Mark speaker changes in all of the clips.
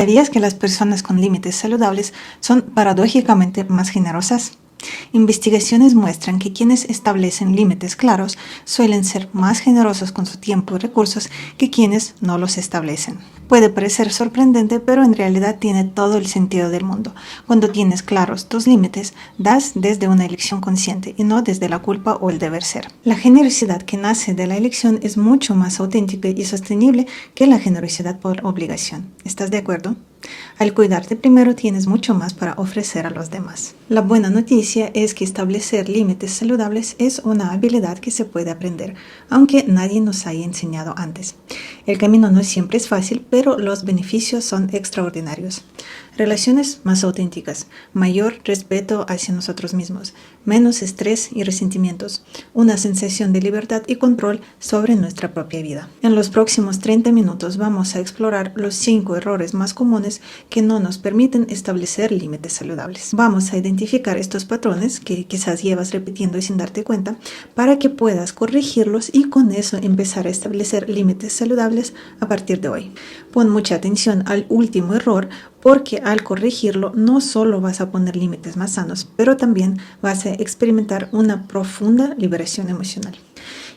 Speaker 1: ¿Sabías que las personas con límites saludables son paradójicamente más generosas? Investigaciones muestran que quienes establecen límites claros suelen ser más generosos con su tiempo y recursos que quienes no los establecen. Puede parecer sorprendente, pero en realidad tiene todo el sentido del mundo. Cuando tienes claros tus límites, das desde una elección consciente y no desde la culpa o el deber ser. La generosidad que nace de la elección es mucho más auténtica y sostenible que la generosidad por obligación. ¿Estás de acuerdo? Al cuidarte primero tienes mucho más para ofrecer a los demás. La buena noticia es que establecer límites saludables es una habilidad que se puede aprender, aunque nadie nos haya enseñado antes. El camino no siempre es fácil, pero los beneficios son extraordinarios. Relaciones más auténticas, mayor respeto hacia nosotros mismos, menos estrés y resentimientos, una sensación de libertad y control sobre nuestra propia vida. En los próximos 30 minutos vamos a explorar los 5 errores más comunes que no nos permiten establecer límites saludables. Vamos a identificar estos patrones que quizás llevas repitiendo sin darte cuenta para que puedas corregirlos y con eso empezar a establecer límites saludables a partir de hoy. Pon mucha atención al último error porque al corregirlo no solo vas a poner límites más sanos, pero también vas a experimentar una profunda liberación emocional.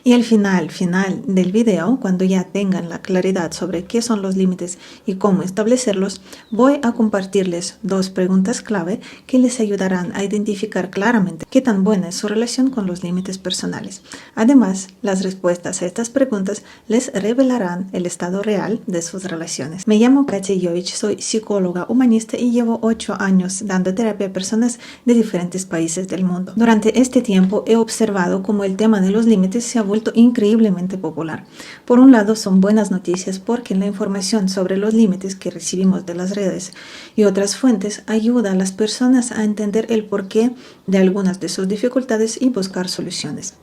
Speaker 1: Y al final del video, cuando ya tengan la claridad sobre qué son los límites y cómo establecerlos, voy a compartirles 2 preguntas clave que les ayudarán a identificar claramente qué tan buena es su relación con los límites personales. Además, las respuestas a estas preguntas les revelarán el estado real de sus relaciones. Me llamo Katia Jovich, soy psicóloga humanista y llevo 8 años dando terapia a personas de diferentes países del mundo. Durante este tiempo he observado cómo el tema de los límites se ha vuelto increíblemente popular. Por un lado, son buenas noticias porque la información sobre los límites que recibimos de las redes y otras fuentes ayuda a las personas a entender el porqué de algunas de sus dificultades y buscar soluciones.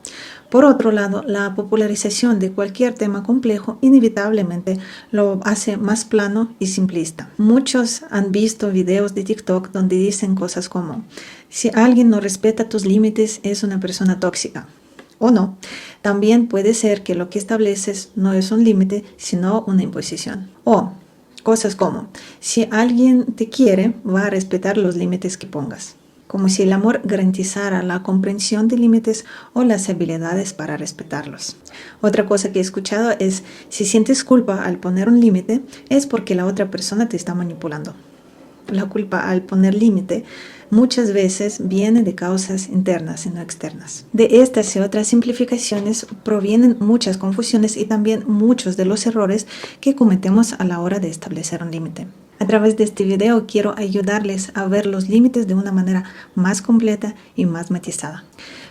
Speaker 1: Por otro lado, la popularización de cualquier tema complejo inevitablemente lo hace más plano y simplista. Muchos han visto videos de TikTok donde dicen cosas como: si alguien no respeta tus límites es una persona tóxica. O no, también puede ser que lo que estableces no es un límite, sino una imposición. O cosas como: si alguien te quiere, va a respetar los límites que pongas. Como si el amor garantizara la comprensión de límites o las habilidades para respetarlos. Otra cosa que he escuchado es: si sientes culpa al poner un límite, es porque la otra persona te está manipulando. La culpa al poner límite muchas veces viene de causas internas y no externas. De estas y otras simplificaciones provienen muchas confusiones y también muchos de los errores que cometemos a la hora de establecer un límite. A través de este video quiero ayudarles a ver los límites de una manera más completa y más matizada.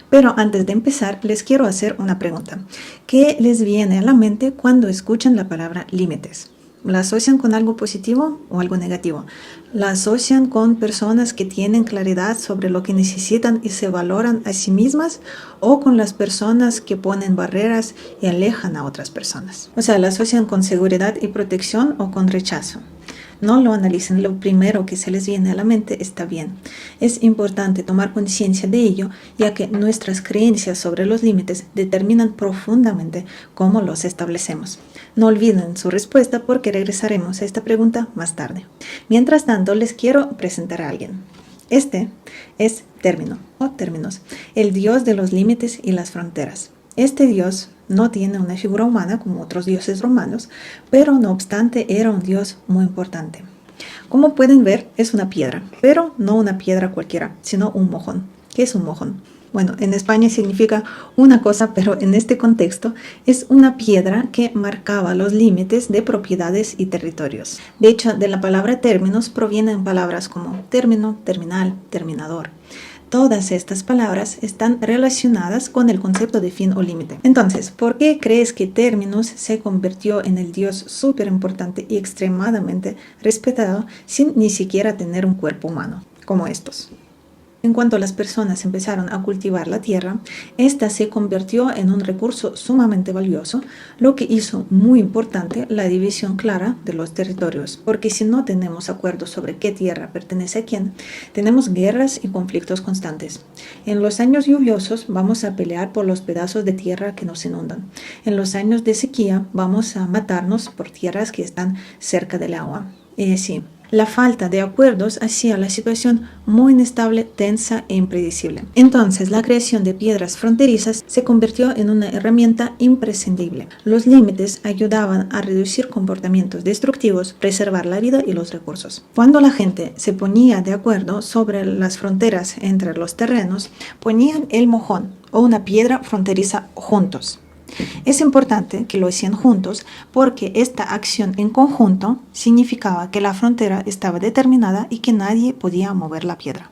Speaker 1: Pero antes de empezar, les quiero hacer una pregunta. ¿Qué les viene a la mente cuando escuchan la palabra límites? ¿La asocian con algo positivo o algo negativo? ¿La asocian con personas que tienen claridad sobre lo que necesitan y se valoran a sí mismas? ¿O con las personas que ponen barreras y alejan a otras personas? O sea, ¿la asocian con seguridad y protección o con rechazo? No lo analicen, lo primero que se les viene a la mente está bien. Es importante tomar conciencia de ello, ya que nuestras creencias sobre los límites determinan profundamente cómo los establecemos. No olviden su respuesta porque regresaremos a esta pregunta más tarde. Mientras tanto, les quiero presentar a alguien. Este es Término o Términos, el dios de los límites y las fronteras. Este dios no tiene una figura humana como otros dioses romanos, pero no obstante era un dios muy importante. Como pueden ver, es una piedra, pero no una piedra cualquiera, sino un mojón. ¿Qué es un mojón? Bueno, en España significa una cosa, pero en este contexto es una piedra que marcaba los límites de propiedades y territorios. De hecho, de la palabra términos provienen palabras como término, terminal, terminador. Todas estas palabras están relacionadas con el concepto de fin o límite. Entonces, ¿por qué crees que Términos se convirtió en el dios súper importante y extremadamente respetado sin ni siquiera tener un cuerpo humano, como estos? En cuanto las personas empezaron a cultivar la tierra, esta se convirtió en un recurso sumamente valioso, lo que hizo muy importante la división clara de los territorios, porque si no tenemos acuerdo sobre qué tierra pertenece a quién, tenemos guerras y conflictos constantes. En los años lluviosos vamos a pelear por los pedazos de tierra que nos inundan. En los años de sequía vamos a matarnos por tierras que están cerca del agua. Y así. La falta de acuerdos hacía la situación muy inestable, tensa e impredecible. Entonces, la creación de piedras fronterizas se convirtió en una herramienta imprescindible. Los límites ayudaban a reducir comportamientos destructivos, preservar la vida y los recursos. Cuando la gente se ponía de acuerdo sobre las fronteras entre los terrenos, ponían el mojón o una piedra fronteriza juntos. Es importante que lo hacían juntos porque esta acción en conjunto significaba que la frontera estaba determinada y que nadie podía mover la piedra.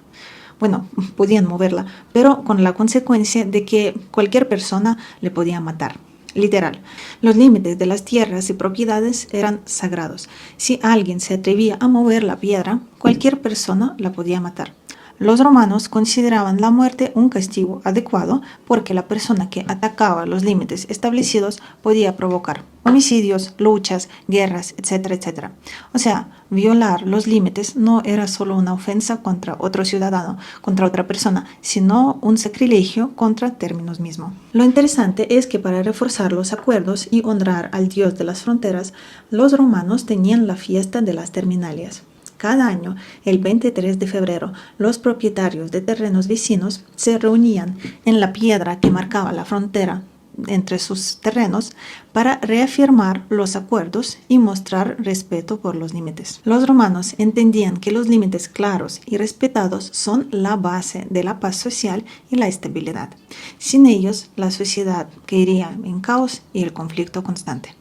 Speaker 1: Bueno, podían moverla, pero con la consecuencia de que cualquier persona le podía matar. Literal, los límites de las tierras y propiedades eran sagrados. Si alguien se atrevía a mover la piedra, cualquier persona la podía matar. Los romanos consideraban la muerte un castigo adecuado porque la persona que atacaba los límites establecidos podía provocar homicidios, luchas, guerras, etcétera, etcétera. O sea, violar los límites no era solo una ofensa contra otro ciudadano, contra otra persona, sino un sacrilegio contra términos mismos. Lo interesante es que para reforzar los acuerdos y honrar al dios de las fronteras, los romanos tenían la fiesta de las terminalias. Cada año, el 23 de febrero, los propietarios de terrenos vecinos se reunían en la piedra que marcaba la frontera entre sus terrenos para reafirmar los acuerdos y mostrar respeto por los límites. Los romanos entendían que los límites claros y respetados son la base de la paz social y la estabilidad. Sin ellos, la sociedad caería en caos y el conflicto constante.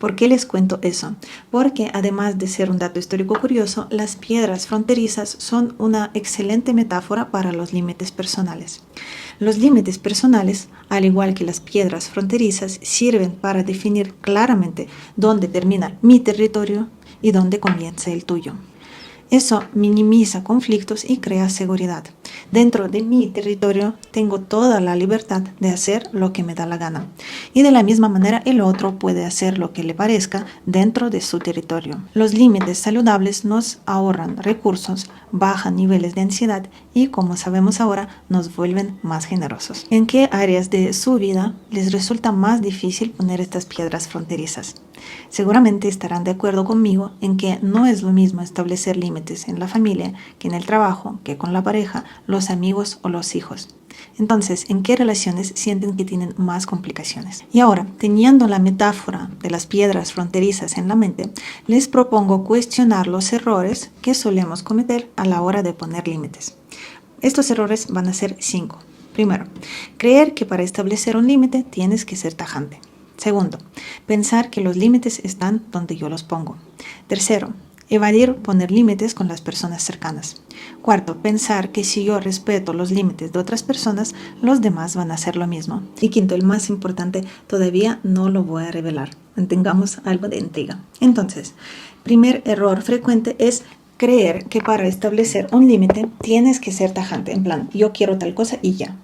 Speaker 1: ¿Por qué les cuento eso? Porque además de ser un dato histórico curioso, las piedras fronterizas son una excelente metáfora para los límites personales. Los límites personales, al igual que las piedras fronterizas, sirven para definir claramente dónde termina mi territorio y dónde comienza el tuyo. Eso minimiza conflictos y crea seguridad. Dentro de mi territorio tengo toda la libertad de hacer lo que me da la gana. Y de la misma manera el otro puede hacer lo que le parezca dentro de su territorio. Los límites saludables nos ahorran recursos, bajan niveles de ansiedad y, como sabemos ahora, nos vuelven más generosos. ¿En qué áreas de su vida les resulta más difícil poner estas piedras fronterizas? Seguramente estarán de acuerdo conmigo en que no es lo mismo establecer límites en la familia que en el trabajo, que con la pareja, los amigos o los hijos. Entonces, ¿en qué relaciones sienten que tienen más complicaciones? Y ahora, teniendo la metáfora de las piedras fronterizas en la mente, les propongo cuestionar los errores que solemos cometer a la hora de poner límites. Estos errores van a ser 5. Primero, creer que para establecer un límite tienes que ser tajante. Segundo, pensar que los límites están donde yo los pongo. Tercero, evadir poner límites con las personas cercanas. Cuarto, pensar que si yo respeto los límites de otras personas, los demás van a hacer lo mismo. Y quinto, el más importante, todavía no lo voy a revelar. Mantengamos algo de intriga. Entonces, primer error frecuente es creer que para establecer un límite tienes que ser tajante. En plan, yo quiero tal cosa y ya.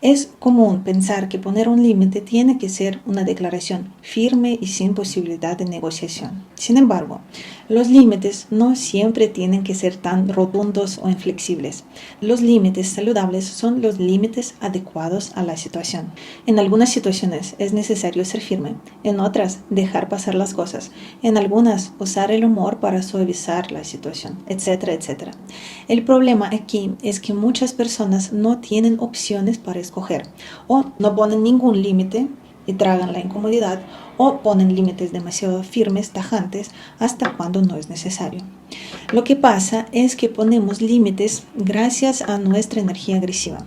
Speaker 1: Es común pensar que poner un límite tiene que ser una declaración firme y sin posibilidad de negociación. Sin embargo, los límites no siempre tienen que ser tan rotundos o inflexibles. Los límites saludables son los límites adecuados a la situación. En algunas situaciones es necesario ser firme, en otras dejar pasar las cosas, en algunas usar el humor para suavizar la situación, etcétera, etcétera. El problema aquí es que muchas personas no tienen opciones para escoger, o no ponen ningún límite y tragan la incomodidad, o ponen límites demasiado firmes, tajantes, hasta cuando no es necesario. Lo que pasa es que ponemos límites gracias a nuestra energía agresiva.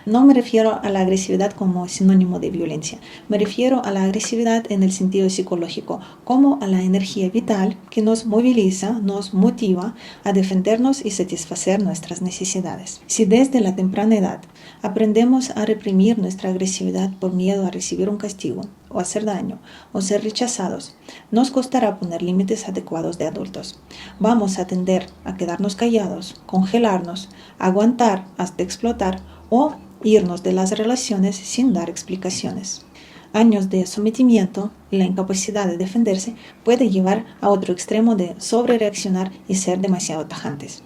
Speaker 1: No me refiero a la agresividad como sinónimo de violencia, me refiero a la agresividad en el sentido psicológico, como a la energía vital que nos moviliza, nos motiva a defendernos y satisfacer nuestras necesidades. Si desde la temprana edad aprendemos a reprimir nuestra agresividad por miedo a recibir un castigo, o hacer daño, o ser rechazados, nos costará poner límites adecuados de adultos. Vamos a tender a quedarnos callados, congelarnos, aguantar hasta explotar o irnos de las relaciones sin dar explicaciones. Años de sometimiento y la incapacidad de defenderse puede llevar a otro extremo de sobrereaccionar y ser demasiado tajantes.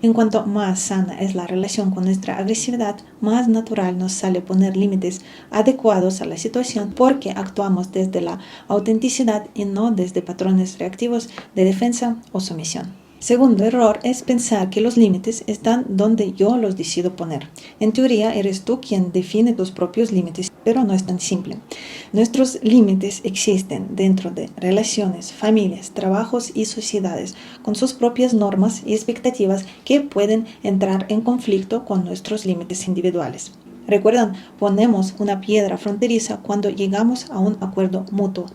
Speaker 1: En cuanto más sana es la relación con nuestra agresividad, más natural nos sale poner límites adecuados a la situación porque actuamos desde la autenticidad y no desde patrones reactivos de defensa o sumisión. Segundo error es pensar que los límites están donde yo los decido poner. En teoría, eres tú quien define tus propios límites, pero no es tan simple. Nuestros límites existen dentro de relaciones, familias, trabajos y sociedades, con sus propias normas y expectativas que pueden entrar en conflicto con nuestros límites individuales. Recuerdan, ponemos una piedra fronteriza cuando llegamos a un acuerdo mutuo.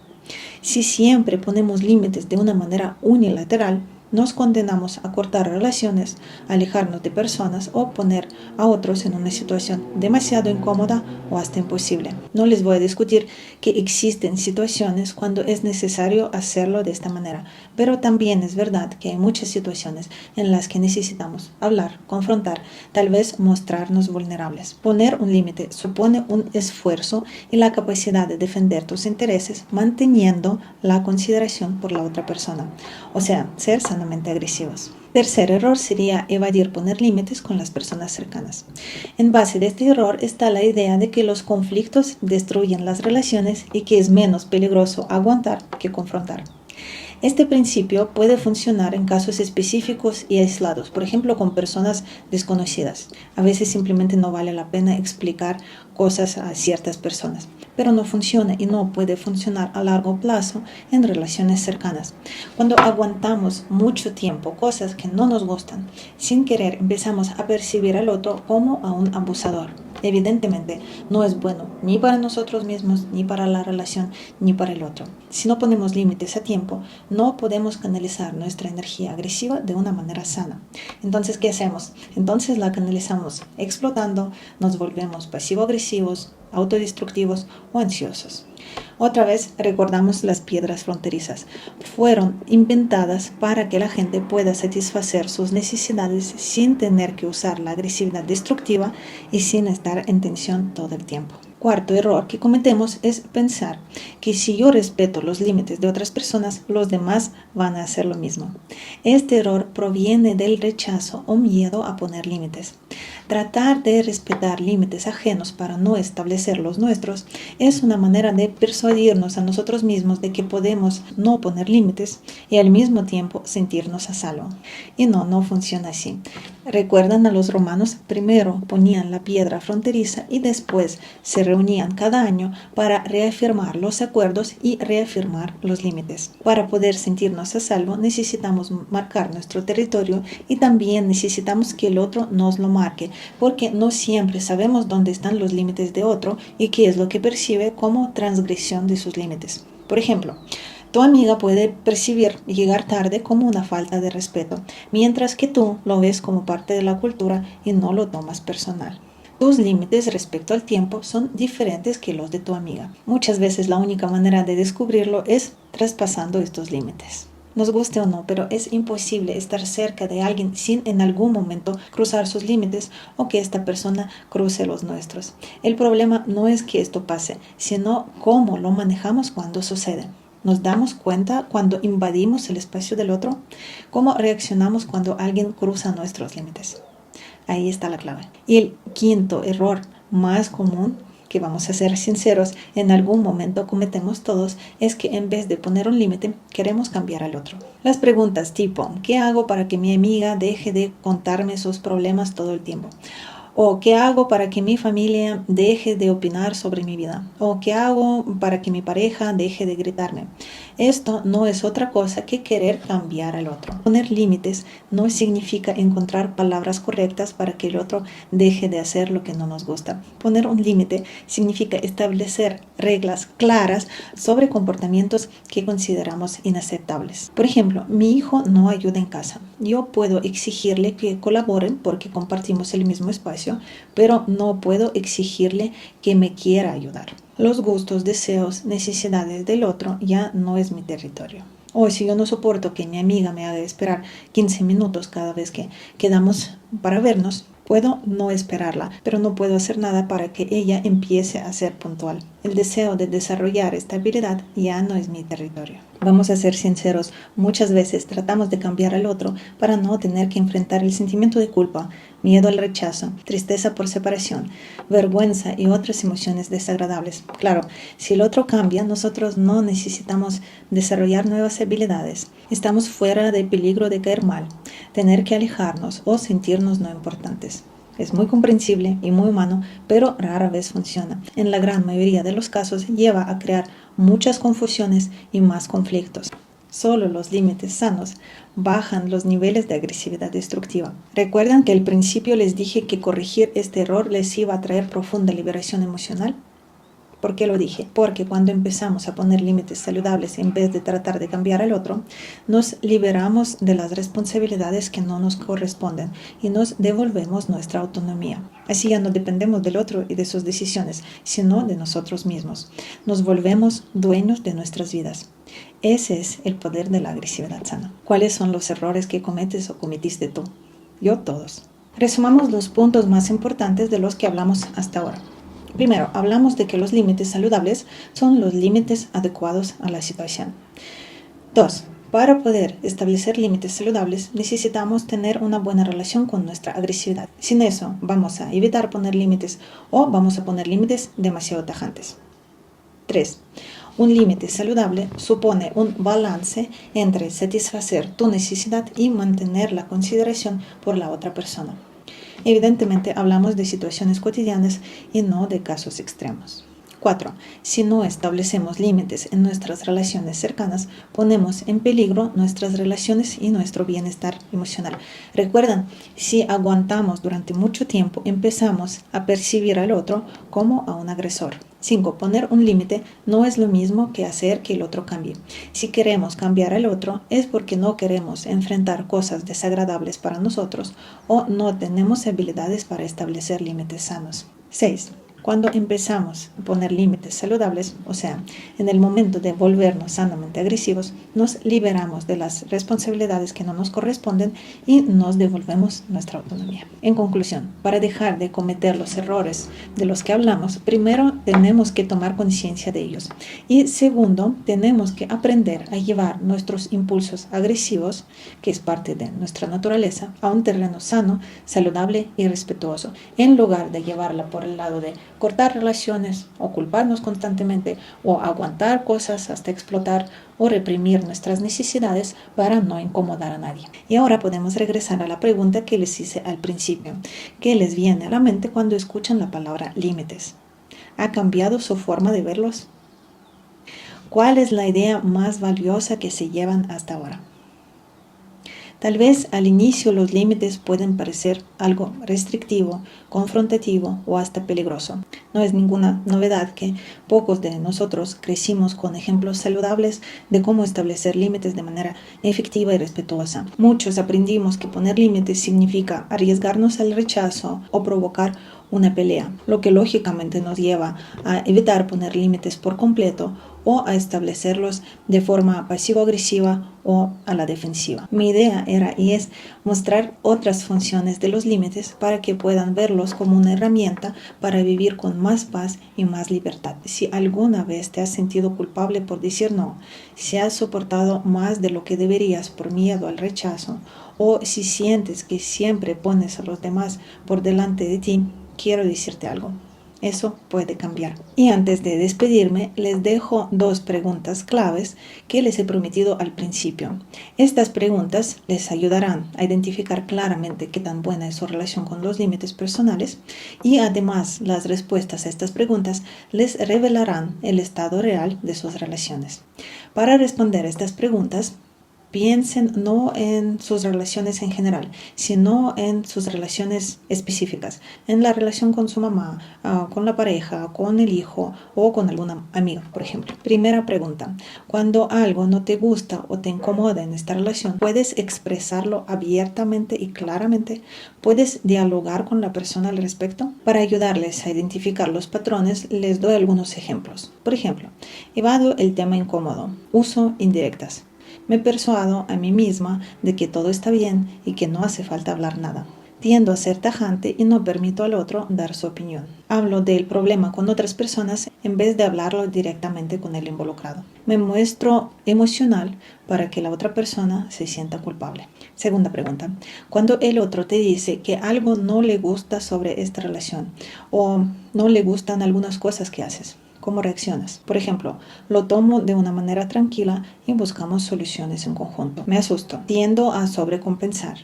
Speaker 1: Si siempre ponemos límites de una manera unilateral, nos condenamos a cortar relaciones, alejarnos de personas o poner a otros en una situación demasiado incómoda o hasta imposible. No les voy a discutir que existen situaciones cuando es necesario hacerlo de esta manera, pero también es verdad que hay muchas situaciones en las que necesitamos hablar, confrontar, tal vez mostrarnos vulnerables. Poner un límite supone un esfuerzo y la capacidad de defender tus intereses manteniendo la consideración por la otra persona, o sea, ser sanamente agresivos. Tercer error sería evadir poner límites con las personas cercanas. En base de este error está la idea de que los conflictos destruyen las relaciones y que es menos peligroso aguantar que confrontar. Este principio puede funcionar en casos específicos y aislados, por ejemplo, con personas desconocidas. A veces simplemente no vale la pena explicar cosas a ciertas personas, pero no funciona y no puede funcionar a largo plazo en relaciones cercanas. Cuando aguantamos mucho tiempo cosas que no nos gustan, sin querer empezamos a percibir al otro como a un abusador. Evidentemente, no es bueno ni para nosotros mismos, ni para la relación, ni para el otro. Si no ponemos límites a tiempo, no podemos canalizar nuestra energía agresiva de una manera sana. Entonces, ¿qué hacemos? Entonces la canalizamos explotando, nos volvemos pasivo-agresivos, autodestructivos o ansiosos. Otra vez recordamos las piedras fronterizas. Fueron inventadas para que la gente pueda satisfacer sus necesidades sin tener que usar la agresividad destructiva y sin estar en tensión todo el tiempo. Cuarto error que cometemos es pensar que si yo respeto los límites de otras personas, los demás van a hacer lo mismo. Este error proviene del rechazo o miedo a poner límites. Tratar de respetar límites ajenos para no establecer los nuestros es una manera de persuadirnos a nosotros mismos de que podemos no poner límites y al mismo tiempo sentirnos a salvo. Y no funciona así. ¿Recuerdan a los romanos? Primero ponían la piedra fronteriza y después se reunían cada año para reafirmar los acuerdos y reafirmar los límites. Para poder sentirnos a salvo necesitamos marcar nuestro territorio y también necesitamos que el otro nos lo marque, porque no siempre sabemos dónde están los límites de otro y qué es lo que percibe como transgresión de sus límites. Por ejemplo, tu amiga puede percibir llegar tarde como una falta de respeto, mientras que tú lo ves como parte de la cultura y no lo tomas personal. Tus límites respecto al tiempo son diferentes que los de tu amiga. Muchas veces la única manera de descubrirlo es traspasando estos límites. Nos guste o no, pero es imposible estar cerca de alguien sin en algún momento cruzar sus límites o que esta persona cruce los nuestros. El problema no es que esto pase, sino cómo lo manejamos cuando sucede. ¿Nos damos cuenta cuando invadimos el espacio del otro? ¿Cómo reaccionamos cuando alguien cruza nuestros límites? Ahí está la clave. Y el quinto error más común, que vamos a ser sinceros, en algún momento cometemos todos, es que en vez de poner un límite, queremos cambiar al otro. Las preguntas tipo, ¿qué hago para que mi amiga deje de contarme sus problemas todo el tiempo? ¿O qué hago para que mi familia deje de opinar sobre mi vida? ¿O qué hago para que mi pareja deje de gritarme? Esto no es otra cosa que querer cambiar al otro. Poner límites no significa encontrar palabras correctas para que el otro deje de hacer lo que no nos gusta. Poner un límite significa establecer reglas claras sobre comportamientos que consideramos inaceptables. Por ejemplo, mi hijo no ayuda en casa. Yo puedo exigirle que colaboren porque compartimos el mismo espacio, pero no puedo exigirle que me quiera ayudar. Los gustos, deseos, necesidades del otro ya no es mi territorio. O si yo no soporto que mi amiga me haga esperar 15 minutos cada vez que quedamos para vernos, puedo no esperarla, pero no puedo hacer nada para que ella empiece a ser puntual. El deseo de desarrollar esta habilidad ya no es mi territorio. Vamos a ser sinceros, muchas veces tratamos de cambiar al otro para no tener que enfrentar el sentimiento de culpa, miedo al rechazo, tristeza por separación, vergüenza y otras emociones desagradables. Claro, si el otro cambia, nosotros no necesitamos desarrollar nuevas habilidades. Estamos fuera de peligro de caer mal, tener que alejarnos o sentirnos no importantes. Es muy comprensible y muy humano, pero rara vez funciona. En la gran mayoría de los casos lleva a crear muchas confusiones y más conflictos. Solo los límites sanos bajan los niveles de agresividad destructiva. ¿Recuerdan que al principio les dije que corregir este error les iba a traer profunda liberación emocional? ¿Por qué lo dije? Porque cuando empezamos a poner límites saludables en vez de tratar de cambiar al otro, nos liberamos de las responsabilidades que no nos corresponden y nos devolvemos nuestra autonomía. Así ya no dependemos del otro y de sus decisiones, sino de nosotros mismos. Nos volvemos dueños de nuestras vidas. Ese es el poder de la agresividad sana. ¿Cuáles son los errores que cometes o cometiste tú? Yo todos. Resumamos los puntos más importantes de los que hablamos hasta ahora. Primero, hablamos de que los límites saludables son los límites adecuados a la situación. 2. Para poder establecer límites saludables, necesitamos tener una buena relación con nuestra agresividad. Sin eso, vamos a evitar poner límites o vamos a poner límites demasiado tajantes. 3. Un límite saludable supone un balance entre satisfacer tu necesidad y mantener la consideración por la otra persona. Evidentemente hablamos de situaciones cotidianas y no de casos extremos. 4. Si no establecemos límites en nuestras relaciones cercanas, ponemos en peligro nuestras relaciones y nuestro bienestar emocional. Recuerdan, si aguantamos durante mucho tiempo, empezamos a percibir al otro como a un agresor. 5. Poner un límite no es lo mismo que hacer que el otro cambie. Si queremos cambiar al otro es porque no queremos enfrentar cosas desagradables para nosotros o no tenemos habilidades para establecer límites sanos. 6. Cuando empezamos a poner límites saludables, o sea, en el momento de volvernos sanamente agresivos, nos liberamos de las responsabilidades que no nos corresponden y nos devolvemos nuestra autonomía. En conclusión, para dejar de cometer los errores de los que hablamos, primero tenemos que tomar conciencia de ellos. Y segundo, tenemos que aprender a llevar nuestros impulsos agresivos, que es parte de nuestra naturaleza, a un terreno sano, saludable y respetuoso, en lugar de llevarla por el lado de cortar relaciones o culparnos constantemente o aguantar cosas hasta explotar o reprimir nuestras necesidades para no incomodar a nadie. Y ahora podemos regresar a la pregunta que les hice al principio. ¿Qué les viene a la mente cuando escuchan la palabra límites? ¿Ha cambiado su forma de verlos? ¿Cuál es la idea más valiosa que se llevan hasta ahora? Tal vez al inicio los límites pueden parecer algo restrictivo, confrontativo o hasta peligroso. No es ninguna novedad que pocos de nosotros crecimos con ejemplos saludables de cómo establecer límites de manera efectiva y respetuosa. Muchos aprendimos que poner límites significa arriesgarnos al rechazo o provocar una pelea, lo que lógicamente nos lleva a evitar poner límites por completo o a establecerlos de forma pasivo-agresiva o a la defensiva. Mi idea era y es mostrar otras funciones de los límites para que puedan verlos como una herramienta para vivir con más paz y más libertad. Si alguna vez te has sentido culpable por decir no, si has soportado más de lo que deberías por miedo al rechazo, o si sientes que siempre pones a los demás por delante de ti, quiero decirte algo. Eso puede cambiar. Y antes de despedirme, les dejo 2 preguntas claves que les he prometido al principio. Estas preguntas les ayudarán a identificar claramente qué tan buena es su relación con los límites personales y además las respuestas a estas preguntas les revelarán el estado real de sus relaciones. Para responder a estas preguntas, piensen no en sus relaciones en general, sino en sus relaciones específicas, en la relación con su mamá, con la pareja, con el hijo o con alguna amiga, por ejemplo. Primera pregunta: cuando algo no te gusta o te incomoda en esta relación, ¿puedes expresarlo abiertamente y claramente? ¿Puedes dialogar con la persona al respecto? Para ayudarles a identificar los patrones, les doy algunos ejemplos. Por ejemplo, evado el tema incómodo, uso indirectas. Me persuado a mí misma de que todo está bien y que no hace falta hablar nada. Tiendo a ser tajante y no permito al otro dar su opinión. Hablo del problema con otras personas en vez de hablarlo directamente con el involucrado. Me muestro emocional para que la otra persona se sienta culpable. Segunda pregunta. Cuando el otro te dice que algo no le gusta sobre esta relación o no le gustan algunas cosas que haces, ¿cómo reaccionas? Por ejemplo, lo tomo de una manera tranquila y buscamos soluciones en conjunto. Me asusto. Tiendo a sobrecompensar.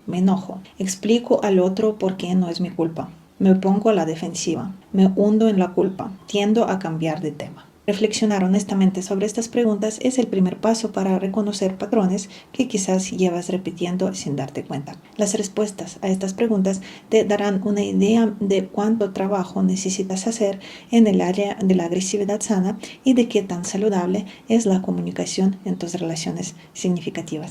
Speaker 1: Me enojo. Explico al otro por qué no es mi culpa. Me pongo a la defensiva. Me hundo en la culpa. Tiendo a cambiar de tema. Reflexionar honestamente sobre estas preguntas es el primer paso para reconocer patrones que quizás llevas repitiendo sin darte cuenta. Las respuestas a estas preguntas te darán una idea de cuánto trabajo necesitas hacer en el área de la agresividad sana y de qué tan saludable es la comunicación en tus relaciones significativas.